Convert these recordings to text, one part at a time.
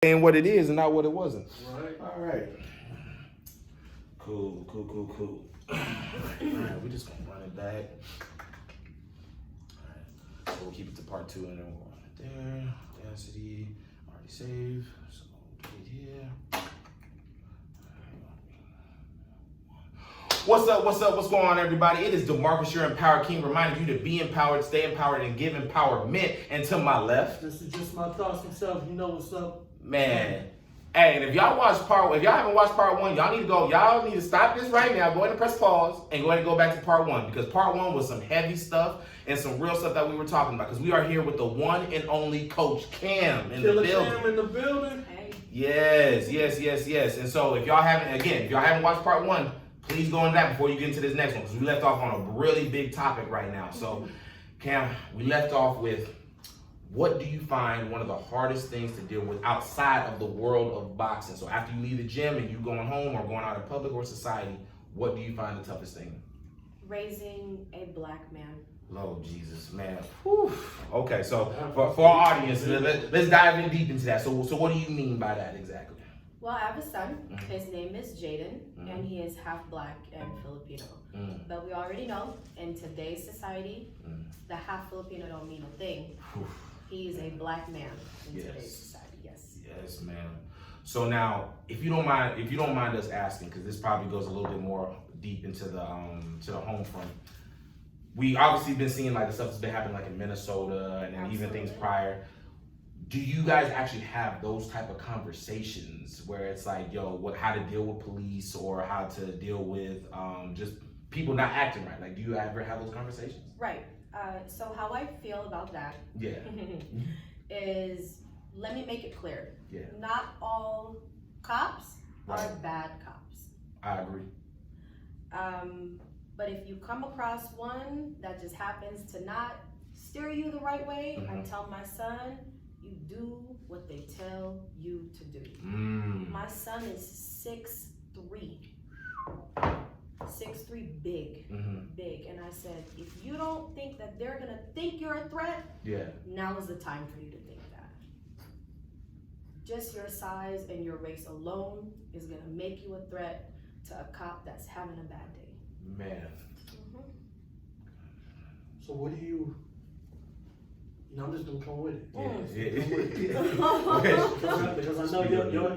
saying what it is and not what it wasn't. Right. All right. Cool. All right, we're just gonna run it back. All right. So we'll keep it to part 2 and then we'll run it there. Audacity, already saved. So we'll put it here. What's going on, everybody? It is DeMarcus, your Empowered King, reminding you to be empowered, stay empowered, and give empowerment. And to my left, This is just my thoughts himself. You know what's up, man. Hey, and if y'all haven't watched part 1, y'all need to stop this right now. Go ahead and press pause and go ahead and go back to part 1, because part 1 was some heavy stuff and some real stuff that we were talking about. Because we are here with the one and only Coach Kammmm in the building. Kammmm in the building. Hey. Yes. And so if y'all haven't watched part 1, please go into that before you get into this next one, because we left off on a really big topic right now. So, Kammmm, we left off with, what do you find one of the hardest things to deal with outside of the world of boxing? So after you leave the gym and you going home or going out in public or society, what do you find the toughest thing? Raising a black man. Lord Jesus, man. Whew. Okay, so for our audience, let's dive in deep into that. So what do you mean by that exactly? Well, I have a son. His name is Jaden, and he is half black and Filipino. But we already know, in today's society, the half Filipino don't mean a thing. He is a black man in today's society. Yes, ma'am. So now, if you don't mind us asking, because this probably goes a little bit more deep into the home front. We obviously been seeing like the stuff that's been happening like in Minnesota and then even things prior. Do you guys actually have those type of conversations where it's like, how to deal with police or how to deal with just people not acting right? Like, do you ever have those conversations? Right. So how I feel about that is, let me make it clear. Yeah. Not all cops are bad cops. I agree. But if you come across one that just happens to not steer you the right way, I tell my son, you do what they tell you to do. My son is 6'3". 6'3", big. And I said, if you don't think that they're gonna think you're a threat, now is the time for you to think that. Just your size and your race alone is gonna make you a threat to a cop that's having a bad day. Man. So what do you? I'm just gonna come with it. Because I know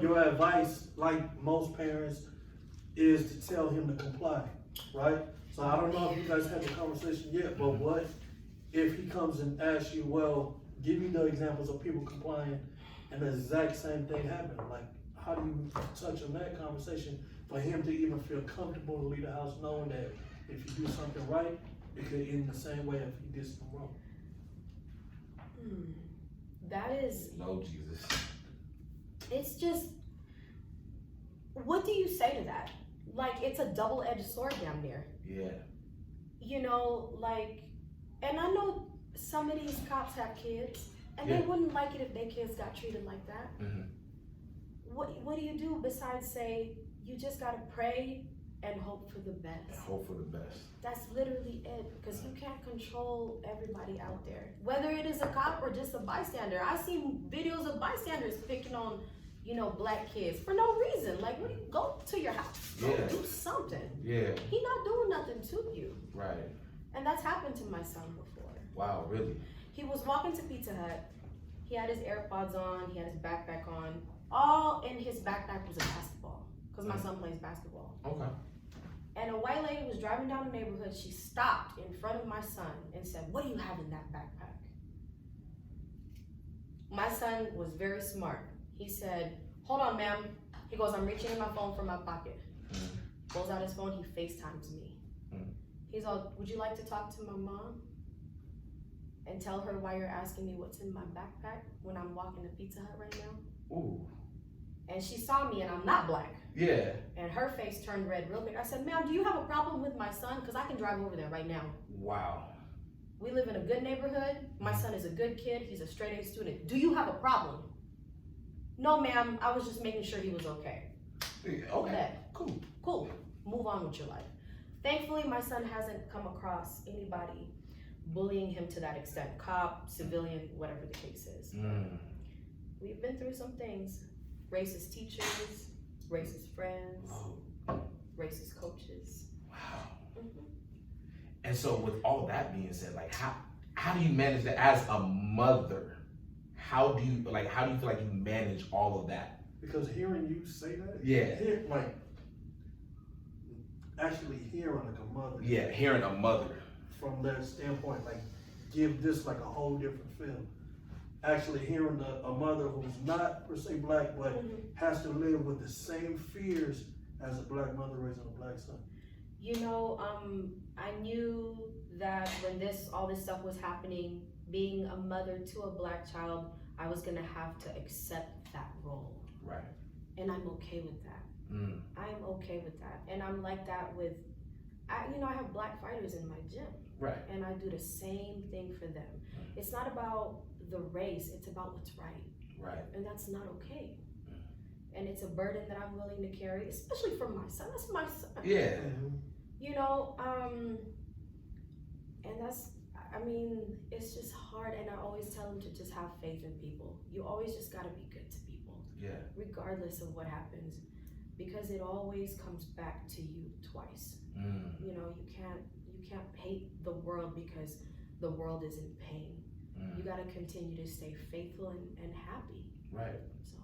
your advice, like most parents, is to tell him to comply, right? So I don't know if you guys had the conversation yet, but what if he comes and asks you, well, give me the examples of people complying and the exact same thing happened? Like, how do you touch on that conversation for him to even feel comfortable to leave the house knowing that if you do something right, it could end the same way if you did something wrong? That is... Lord Jesus. It's just... What do you say to that? Like, it's a double-edged sword down there. Yeah. You know, like... And I know some of these cops have kids, and they wouldn't like it if their kids got treated like that. What do you do besides say, you just gotta pray and hope for the best? Hope for the best. That's literally it, because you can't control everybody out there. Whether it is a cop or just a bystander. I've seen videos of bystanders picking on, black kids for no reason. Like, go to your house. Go do something. Yeah. He not doing nothing to you. Right. And that's happened to my son before. Wow, really? He was walking to Pizza Hut. He had his AirPods on. He had his backpack on. All in his backpack was a basketball, because my son plays basketball. Okay. And a white lady was driving down the neighborhood. She stopped in front of my son and said, "What do you have in that backpack?" My son was very smart. He said, "Hold on, ma'am." He goes, "I'm reaching in my phone from my pocket." Pulls out his phone, he FaceTimes me. He's all, "Would you like to talk to my mom and tell her why you're asking me what's in my backpack when I'm walking to Pizza Hut right now?" Ooh. And she saw me, and I'm not black. Yeah. And her face turned red real quick. I said, "Ma'am, do you have a problem with my son? Because I can drive over there right now." Wow. We live in a good neighborhood. My son is a good kid. He's a straight A student. Do you have a problem? "No, ma'am. I was just making sure he was okay." Okay. Cool. Cool. Move on with your life. Thankfully, my son hasn't come across anybody bullying him to that extent. Cop, civilian, whatever the case is. We've been through some things. racist teachers, racist friends, racist coaches. Wow. Mm-hmm. And so, with all that being said, like, how do you manage that as a mother? How do you feel like you manage all of that? Because hearing you say that, Yeah. like actually hearing like a mother. Yeah, hearing a mother. From that standpoint, like give this like a whole different feel. Actually hearing a mother who's not per se black, but has to live with the same fears as a black mother raising a black son. You know, I knew that when all this stuff was happening, being a mother to a black child, I was gonna have to accept that role. Right. And I'm okay with that. I'm okay with that. And I'm like that with, I have black fighters in my gym. Right. And I do the same thing for them. It's not about the race, it's about what's right. Right. And that's not okay. And it's a burden that I'm willing to carry, especially for my son. That's my son. Yeah. You know, and it's just hard, and I always tell them to just have faith in people. You always just gotta be good to people. Yeah. Regardless of what happens, because it always comes back to you twice. You know, you can't hate the world because the world is in pain. You gotta continue to stay faithful and happy. Right. So.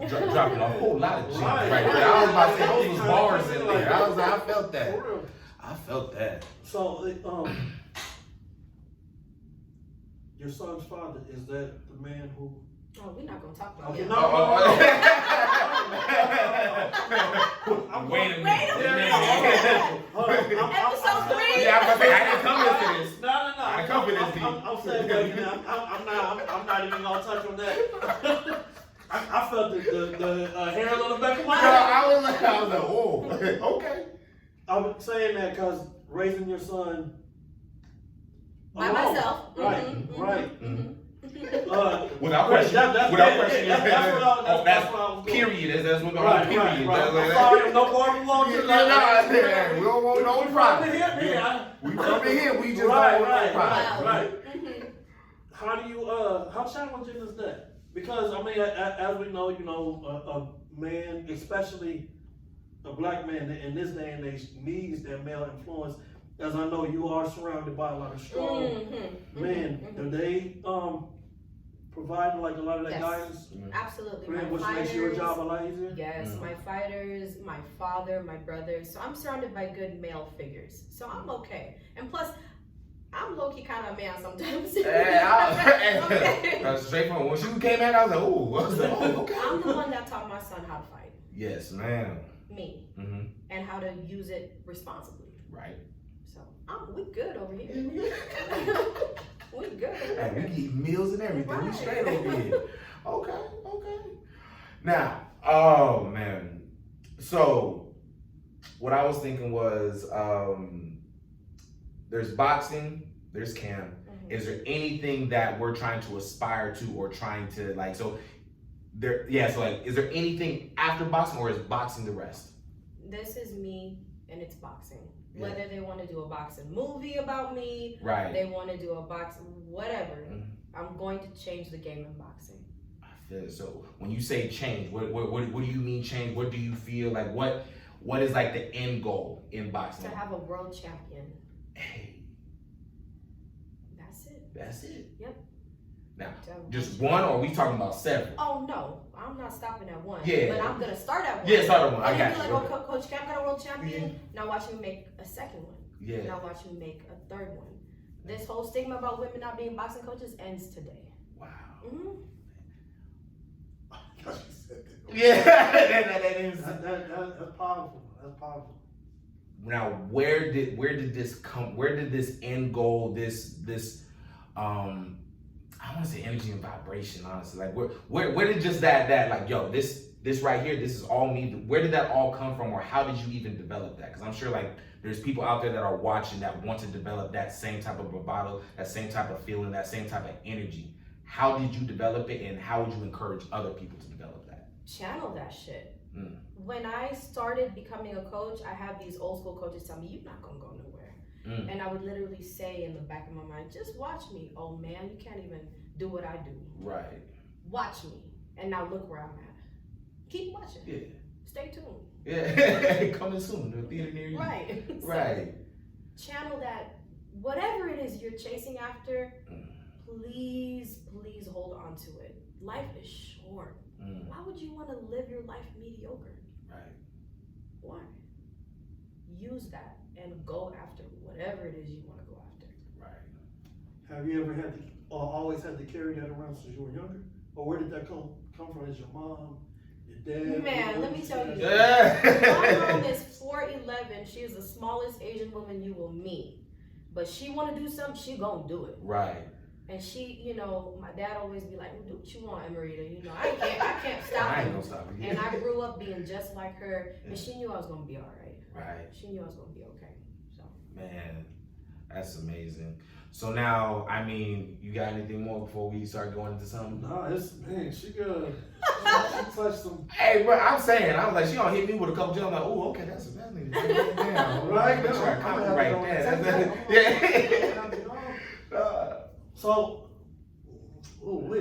Dropping a whole lot of gems right there. I was about to say those was bars in there. I felt that. For real. I felt that. So, your son's father, is that the man who? Oh, we're not gonna talk about Okay, him. Wait a minute. Wait a minute. Episode 3. Yeah, I didn't come here for this. No. I come for this, I'm saying, wait, I'm not even gonna touch on that. I felt the hairs on the back of my head. I was like, oh, okay. I'm saying that because raising your son By alone. myself. Right. Without question. Without question. That's what I was going. Period. That's what Right. period. I'm sorry, no more belong to We don't want no pride. We come in here, we just don't want no pride. Right. How do you how challenging is that? Because I mean, as we know, a man, especially a black man in this day and age, needs that male influence. As I know, you are surrounded by a lot of strong men. Do they provide like a lot of that guidance? Absolutely. Which makes your job a lot easier? Yes, my fighters, my father, my brothers. So I'm surrounded by good male figures. So I'm okay. And plus, I'm low-key kind of a man sometimes. Straight from when she came in, I was like, oh, okay. I'm the one that taught my son how to fight. Yes, ma'am. Me. And how to use it responsibly. Right. So we good over here. We good. Hey, we eat meals and everything. Right. We straight over here. Okay. Now, oh man. So, what I was thinking was, there's boxing, there's Kammmm. Is there anything that we're trying to aspire to or trying to like? So, is there anything after boxing, or is boxing the rest? This is me, and it's boxing. Yeah. Whether they want to do a boxing movie about me, right? They want to do a boxing, whatever. I'm going to change the game in boxing. I feel it. So when you say change, what do you mean change? What do you feel like? What is like the end goal in boxing? To have a world champion. Hey. That's it. Yep. Now, just one, or are we talking about several? Oh no, I'm not stopping at one. Yeah. But I'm gonna start at one. Yeah, start at one. I and got then you. be like, oh, Coach Kammmm got a world champion. Now watch me make a second one. Yeah. Now watch me make a third one. This whole stigma about women not being boxing coaches ends today. Wow. Yeah, that is. That's powerful. That's powerful. Now, where did this come? Where did this end goal? This I want to say energy and vibration. Honestly, like where did just that like yo this right here, this is all me. Where did that all come from, or how did you even develop that? Because I'm sure like there's people out there that are watching that want to develop that same type of bravado, that same type of feeling, that same type of energy. How did you develop it, and how would you encourage other people to develop that? Channel that shit. When I started becoming a coach, I had these old school coaches tell me, you're not gonna go nowhere. And I would literally say in the back of my mind, just watch me. Oh man, you can't even do what I do. Right. watch me, and now look where I'm at. Keep watching. Yeah. Stay tuned. Yeah. Coming soon. The theater near you. Right. Right. So, channel that, whatever it is you're chasing after, please hold on to it. Life is short. Why would you want to live your life mediocre? Right. Why? Use that and go after whatever it is you want to go after. Right. Have you ever had to, or always had to carry that around since you were younger? Or where did that come from? Is your mom, your dad? Man, let me tell you. Yeah. My mom is 4'11". She is the smallest Asian woman you will meet. But she want to do something, she gonna do it. Right. And she, you know, my dad always be like, well, do what you want, Emerita. You know, I can't stop I ain't you. gonna stop you. And I grew up being just like her, and she knew I was gonna be all right. Right. She knew I was gonna be okay. So. Man, that's amazing. So now, I mean, you got anything more before we start going into something? Nah, she good. She touched some. Hey, bro, I'm saying, I was like, she gonna hit me with a couple jumps. I'm like, oh, okay, that's nigga. Damn, Right, that's right. Copyright that. Yeah. So, what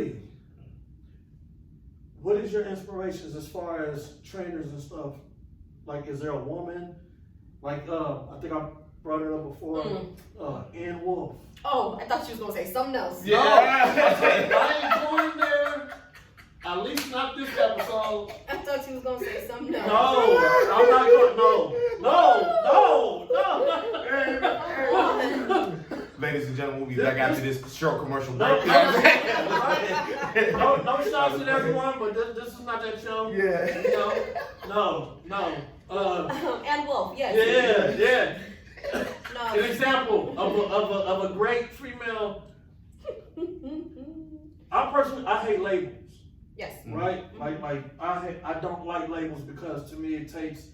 is your inspirations as far as trainers and stuff? Like, is there a woman? Like, I think I brought it up before. Ann Wolf. Oh, I thought she was gonna say something else. Yeah. I ain't going there. At least not this episode. I thought she was gonna say something else. No, I'm not going. No. Ladies and gentlemen, we'll be back after this short commercial break. No shots at everyone, but this is not that show. Yeah. You know? No. And Wolf, yes. Yeah. No. An example of a great female. I hate labels. Yes. Right? Like I don't like labels because to me it takes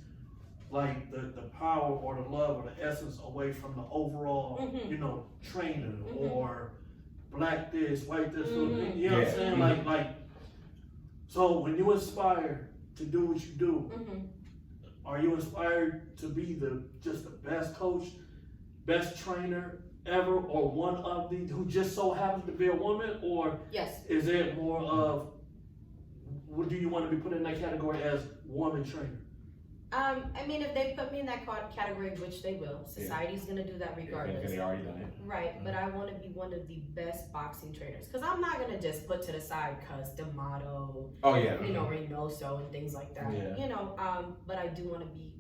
like the power or the love or the essence away from the overall, you know, trainer or black this, white this, you know what I'm saying? Like so when you aspire to do what you do, are you inspired to be just the best coach, best trainer ever, or one of the who just so happens to be a woman, or yes, is it more of what do you want to be put in that category as woman trainer? I mean, if they put me in that category, which they will, society's gonna do that regardless. They already done it. Right, but I want to be one of the best boxing trainers because I'm not gonna just put to the side because D'Amato, you know, Reynoso and things like that. Yeah. You know, but I do want to be.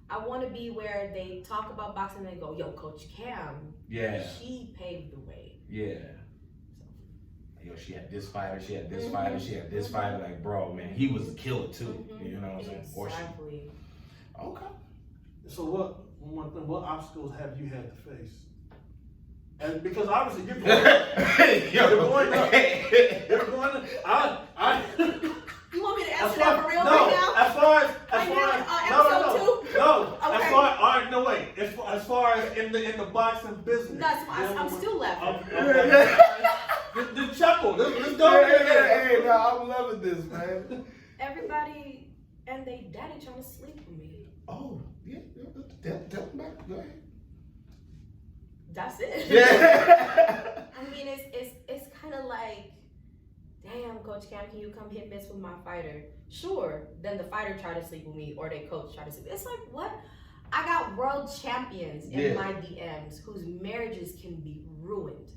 I want to be where they talk about boxing and they go, "Yo, Coach Kammmm, she paved the way." Yeah. Yo, she had this fighter, she had this fighter, she had this fighter. Like, bro, man, he was a killer too. You know what I'm saying? Exactly. Okay. So what obstacles have you had to face? And because obviously you're going up. You want me to answer that for real right now? As far as in the boxing business. No, I'm still laughing. The chuckle. Let's go. Hey, no, I'm loving this, man. Everybody and they daddy trying to sleep with me. Oh, yeah. Tell them back. Go ahead. That's it. Yeah. I mean, it's kind of like, damn, Coach Kammmm, can you come hit miss with my fighter? Sure. Then the fighter try to sleep with me, or they coach try to sleep. It's like, what? I got world champions in my DMs whose marriages can be ruined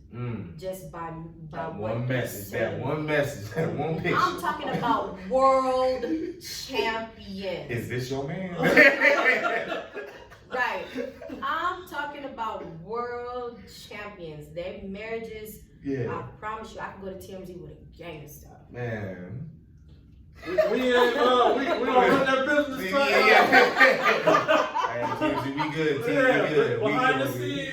just by one message. That one picture. I'm talking about world champions. Is this your man? Right. I'm talking about world champions. Their marriages, I promise you, I can go to TMZ with a gang of stuff. Man. We don't run that business. We good. Behind the scenes,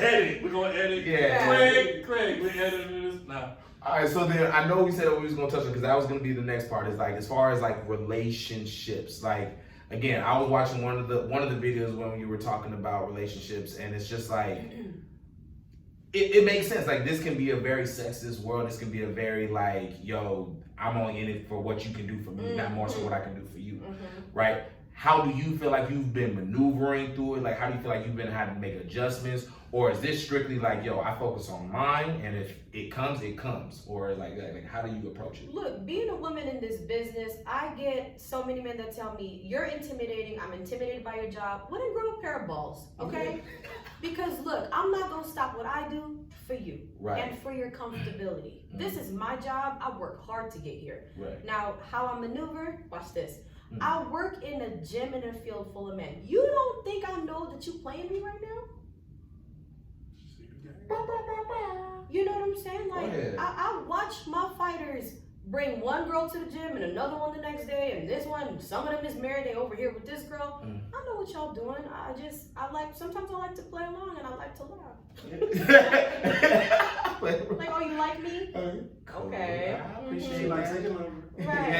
edit. We're gonna edit. Craig, we editing this now. All right, so then I know we said we was gonna touch on because that was gonna be the next part. Is like as far as like relationships. Like again, I was watching one of the videos when you were talking about relationships, and it's just like it makes sense. Like this can be a very sexist world. This can be a very like, yo, I'm only in it for what you can do for me, not more so what I can do for you, right? how do you feel like you've been maneuvering through it? Like, how do you feel like you've been having to make adjustments? Or is this strictly like, yo, I focus on mine, and if it comes, it comes? Or like how do you approach it? Look, being a woman in this business, I get so many men that tell me, you're intimidating, I'm intimidated by your job. Well, then grow a pair of balls, okay? Because look, I'm not gonna stop what I do for you and for your comfortability. This is my job. I work hard to get here. Now, how I maneuver, watch this. I work in a gym in a field full of men. You don't think I know that you playing me right now? You know what I'm saying? Like, I watch my fighters bring one girl to the gym and another one the next day, and this one, some of them is married, they over here with this girl. I know what y'all doing. Sometimes I like to play along and I like to laugh. Like, oh, you like me? Okay. I appreciate She like that. taking over. Right.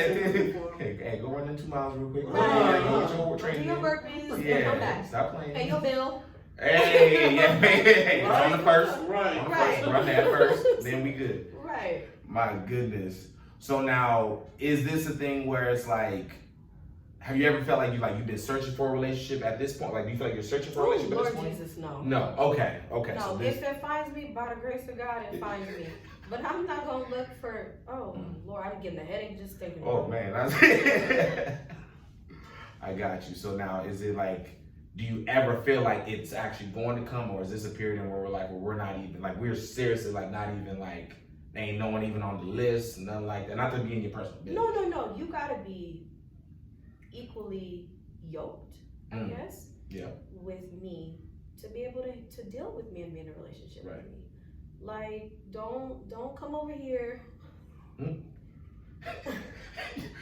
Hey, go run them 2 miles real quick. Right. Go get your Do training. your burpees and Yeah, come back. stop playing. Pay your bill. Hey, hey, on the first. Right. On the Right. first. Run that first, then we good. Right. My goodness. So now, is this a thing where it's like, have you ever felt like you've been searching for a relationship at this point? Like, do you feel like you're searching for a Oh, relationship at Lord this point? Jesus, no. No. Okay. Okay. No, So this, if it finds me, by the grace of God, it finds me. But I'm not gonna look for, Lord, I'm getting a headache just thinking oh about it. man, that's I got you. So now, is it like, do you ever feel like it's actually going to come, or is this a period where we're not even, like, we're seriously, like, not even, like, ain't no one even on the list, nothing like that? Not to be in your personal business. No. You gotta be equally yoked, I guess, with me to be able to deal with me and be in a relationship with me. Like, don't come over here.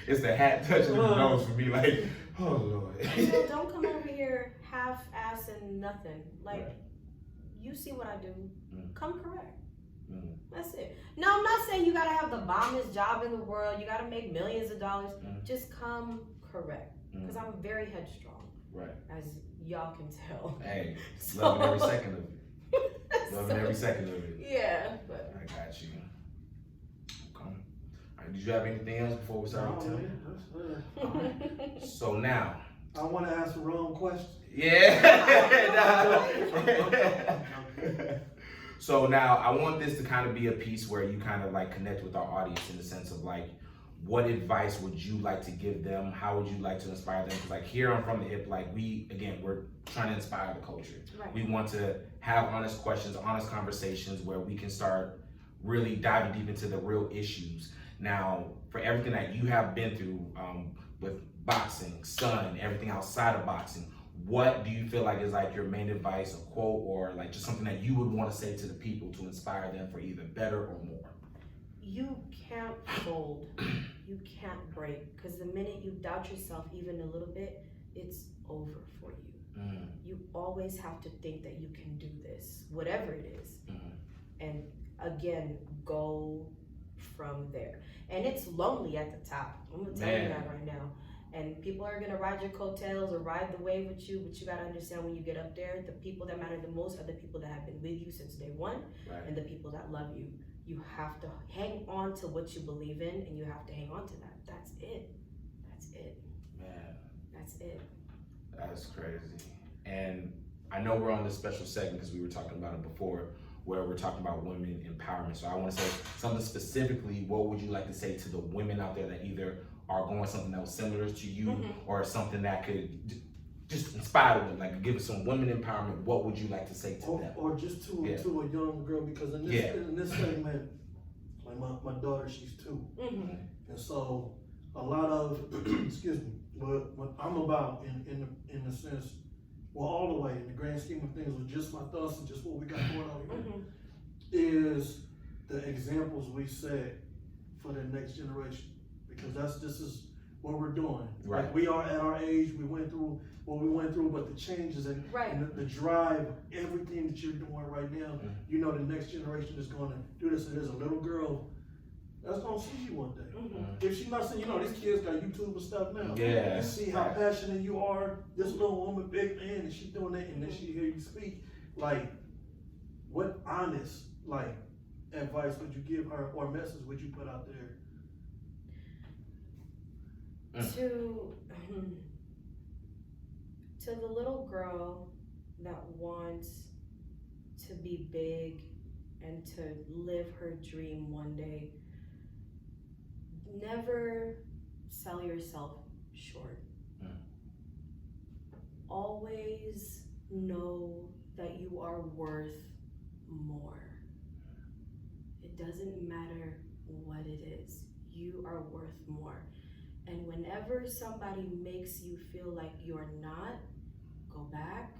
It's the hat touching the nose for me, like, oh Lord. Don't come over here half-ass and nothing. Like, you see what I do, come correct. That's it. Now, I'm not saying you gotta have the bombest job in the world, you gotta make millions of dollars. Just come correct. Because I'm very headstrong. Right. As y'all can tell. Hey, loving every second of it. Loving every second of it. Yeah. But I got you. Okay. All right, did you have anything else before we start? So now. I want to ask the wrong question. So now I want this to kind of be a piece where you kind of like connect with our audience in the sense of like, what advice would you like to give them? How would you like to inspire them? Because like here on From the Hip, like we're trying to inspire the culture. Right. We want to have honest questions, honest conversations where we can start really diving deep into the real issues. Now, for everything that you have been through with boxing, Sun, everything outside of boxing, what do you feel like is like your main advice, a quote, or like just something that you would want to say to the people to inspire them for either better or more? You can't fold, you can't break, because the minute you doubt yourself even a little bit, it's over for you. You always have to think that you can do this, whatever it is. And again, go from there. And it's lonely at the top. I'm gonna tell you that right now. And people are gonna ride your coattails or ride the wave with you, but you gotta understand when you get up there, the people that matter the most are the people that have been with you since day one, and the people that love you. You have to hang on to what you believe in, and you have to hang on to that. That's it. That's it. Man. That's it. That's crazy. And I know we're on this special segment because we were talking about it before, where we're talking about women empowerment. So I want to say something specifically. What would you like to say to the women out there that either are going something that was similar to you, or something that could just inspire them, like give us some women empowerment? What would you like to say to them? Or just to a young girl, because in this segment, like my daughter, she's 2, and so a lot of excuse me, what I'm about in the sense, well, all the way in the grand scheme of things, with just my thoughts and just what we got going on here, is the examples we set for the next generation, because this is what we're doing. Right. Like, we are at our age, we went through what we went through, but the changes and the drive, everything that you're doing right now, you know the next generation is going to do this. And there's a little girl that's going to see you one day. If she's not seeing, these kids got YouTube and stuff now. Yeah. And see how passionate you are. This little woman, big man, and she's doing that, and then she hear you speak. Like, what honest, advice would you give her, or message would you put out there? To the little girl that wants to be big and to live her dream one day, never sell yourself short. Always know that you are worth more. It doesn't matter what it is, you are worth more. And whenever somebody makes you feel like you're not, go back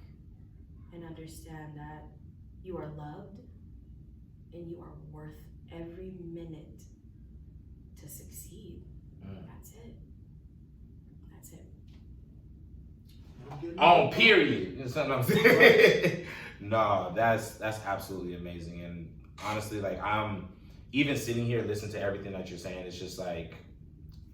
and understand that you are loved and you are worth every minute to succeed. That's it. That's it. On period. You know what I'm saying? No, that's absolutely amazing. And honestly, like, I'm even sitting here listening to everything that you're saying, it's just like,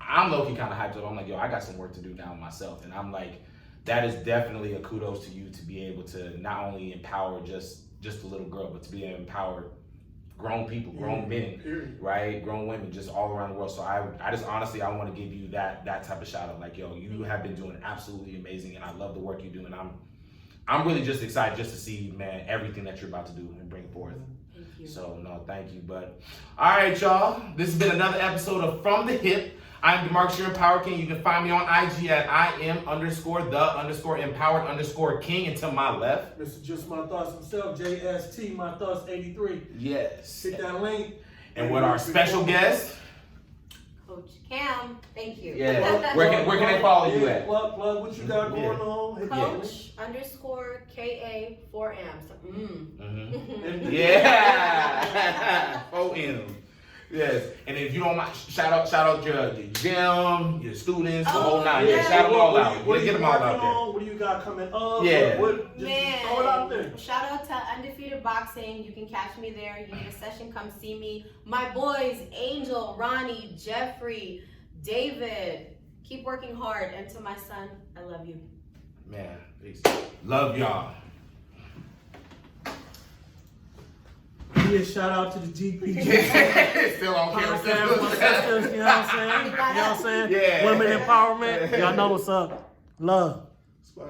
I'm low-key kind of hyped up. I'm like, yo, I got some work to do now myself. And I'm like, that is definitely a kudos to you to be able to not only empower just a little girl, but to be able to empower grown people, grown men, right? Grown women, just all around the world. So I just honestly, I want to give you that type of shout out. Like, yo, you have been doing absolutely amazing, and I love the work you do. And I'm really just excited just to see, man, everything that you're about to do and bring forth. Thank you. So no, thank you. But all right, y'all, this has been another episode of From the Hip. I'm DeMarcus, your Empower King. You can find me on IG at IM_the_empowered_king. And to my left, Mr. Just My Thoughts himself, JST, My Thoughts 83. yes. Hit that link. And with our special guest, Coach Kammmm, thank you. yeah. Where can they follow you at? Plug what you got going on. Hit that link. Coach_KA4M. So, Yeah. 4M. Yes. And if you don't mind, shout out your gym, your students, the whole nine. Yeah, shout them all out. Get them all out there. What do you got coming up? Yeah. Man, throw it out there. Shout out to Undefeated Boxing. You can catch me there. You need a session, come see me. My boys, Angel, Ronnie, Jeffrey, David, keep working hard. And to my son, I love you. Man, peace. Love y'all. Yeah, shout out to the GP. Still on camera. You know what I'm saying? Yeah. Women empowerment. Y'all know what's up. Love.